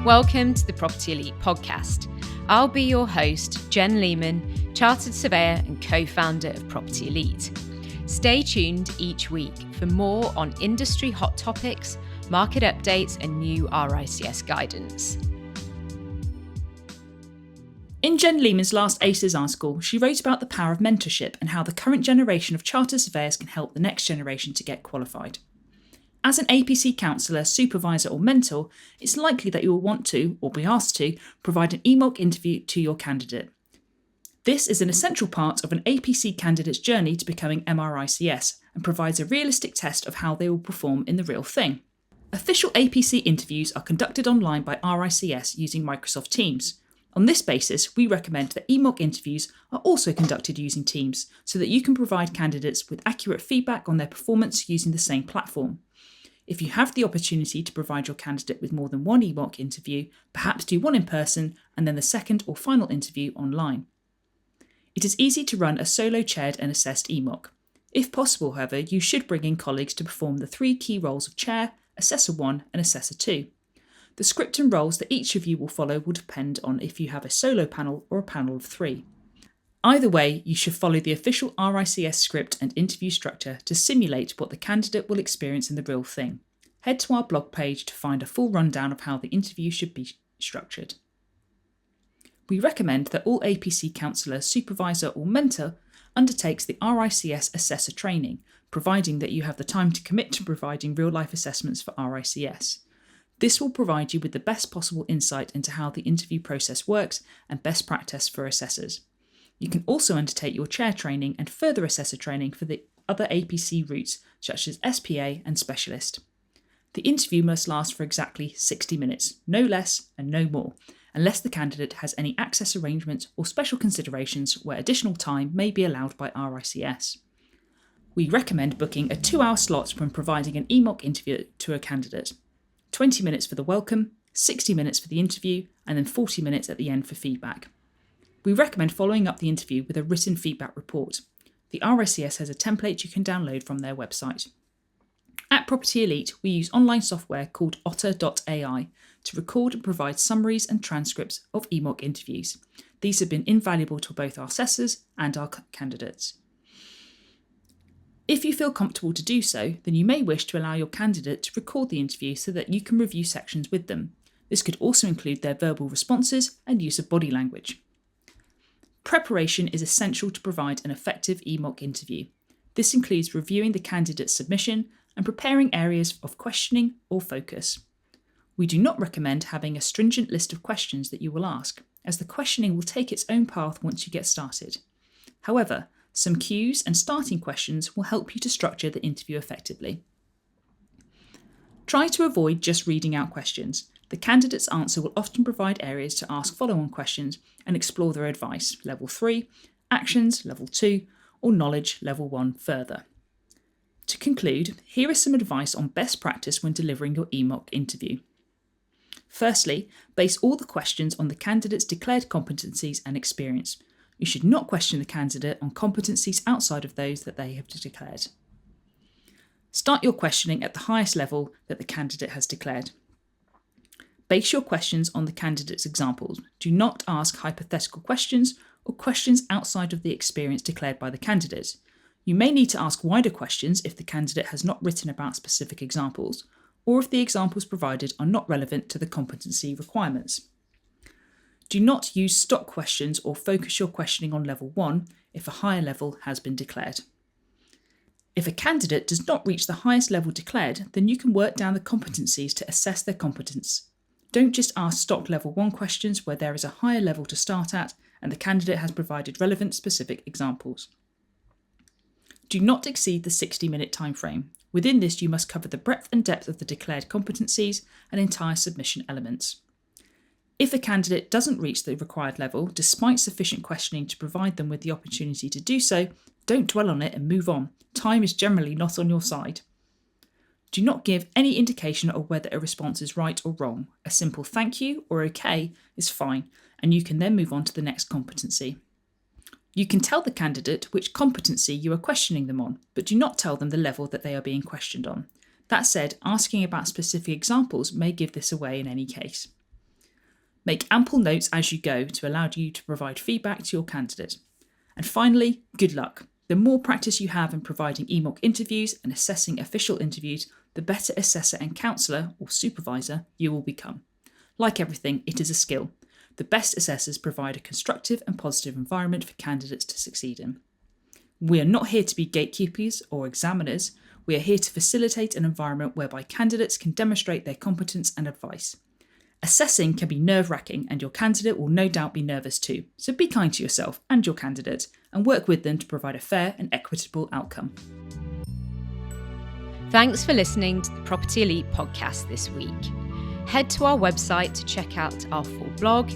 Welcome to the Property Elite podcast. I'll be your host, Jen Lehman, chartered surveyor and co-founder of Property Elite. Stay tuned each week for more on industry hot topics, market updates and new RICS guidance. In Jen Lehman's last ACES article, she wrote about the power of mentorship and how the current generation of chartered surveyors can help the next generation to get qualified. As an APC counsellor, supervisor or mentor, it's likely that you will want to, or be asked to, provide an EMOC interview to your candidate. This is an essential part of an APC candidate's journey to becoming MRICS and provides a realistic test of how they will perform in the real thing. Official APC interviews are conducted online by RICS using Microsoft Teams. On this basis, we recommend that EMOC interviews are also conducted using Teams so that you can provide candidates with accurate feedback on their performance using the same platform. If you have the opportunity to provide your candidate with more than one EMOC interview, perhaps do one in person and then the second or final interview online. It is easy to run a solo chaired and assessed EMOC. If possible, however, you should bring in colleagues to perform the three key roles of chair, assessor 1 and assessor 2. The script and roles that each of you will follow will depend on if you have a solo panel or a panel of 3. Either way, you should follow the official RICS script and interview structure to simulate what the candidate will experience in the real thing. Head to our blog page to find a full rundown of how the interview should be structured. We recommend that all APC counsellor, supervisor or mentor undertakes the RICS assessor training, providing that you have the time to commit to providing real-life assessments for RICS. This will provide you with the best possible insight into how the interview process works and best practice for assessors. You can also undertake your chair training and further assessor training for the other APC routes, such as SPA and specialist. The interview must last for exactly 60 minutes, no less and no more, unless the candidate has any access arrangements or special considerations where additional time may be allowed by RICS. We recommend booking a 2-hour slot when providing an EMOC interview to a candidate. 20 minutes for the welcome, 60 minutes for the interview, and then 40 minutes at the end for feedback. We recommend following up the interview with a written feedback report. The RICS has a template you can download from their website. At Property Elite, we use online software called otter.ai to record and provide summaries and transcripts of EMOC interviews. These have been invaluable to both our assessors and our candidates. If you feel comfortable to do so, then you may wish to allow your candidate to record the interview so that you can review sections with them. This could also include their verbal responses and use of body language. Preparation is essential to provide an effective EMOC interview. This includes reviewing the candidate's submission and preparing areas of questioning or focus. We do not recommend having a stringent list of questions that you will ask, as the questioning will take its own path once you get started. However, some cues and starting questions will help you to structure the interview effectively. Try to avoid just reading out questions. The candidate's answer will often provide areas to ask follow-on questions and explore their advice, level 3, actions, level 2, or knowledge, level 1 further. To conclude, here is some advice on best practice when delivering your EMOC interview. Firstly, base all the questions on the candidate's declared competencies and experience. You should not question the candidate on competencies outside of those that they have declared. Start your questioning at the highest level that the candidate has declared. Base your questions on the candidate's examples. Do not ask hypothetical questions or questions outside of the experience declared by the candidate. You may need to ask wider questions if the candidate has not written about specific examples, or if the examples provided are not relevant to the competency requirements. Do not use stock questions or focus your questioning on level 1 if a higher level has been declared. If a candidate does not reach the highest level declared, then you can work down the competencies to assess their competence. Don't just ask stock level 1 questions where there is a higher level to start at and the candidate has provided relevant specific examples. Do not exceed the 60-minute timeframe. Within this, you must cover the breadth and depth of the declared competencies and entire submission elements. If a candidate doesn't reach the required level, despite sufficient questioning to provide them with the opportunity to do so, don't dwell on it and move on. Time is generally not on your side. Do not give any indication of whether a response is right or wrong. A simple thank you or okay is fine, and you can then move on to the next competency. You can tell the candidate which competency you are questioning them on, but do not tell them the level that they are being questioned on. That said, asking about specific examples may give this away in any case. Make ample notes as you go to allow you to provide feedback to your candidate. And finally, good luck. The more practice you have in providing e-mock interviews and assessing official interviews, the better assessor and counsellor or supervisor you will become. Like everything, it is a skill. The best assessors provide a constructive and positive environment for candidates to succeed in. We are not here to be gatekeepers or examiners. We are here to facilitate an environment whereby candidates can demonstrate their competence and advice. Assessing can be nerve-wracking, and your candidate will no doubt be nervous too. So be kind to yourself and your candidate and work with them to provide a fair and equitable outcome. Thanks for listening to the Property Elite podcast this week. Head to our website to check out our full blog,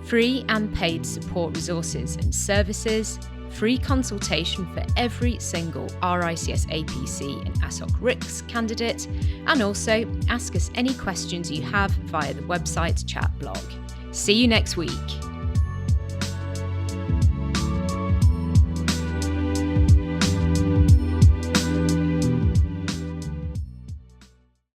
free and paid support resources and services, free consultation for every single RICS APC and ASOC RICS candidate, and also ask us any questions you have via the website chat blog. See you next week.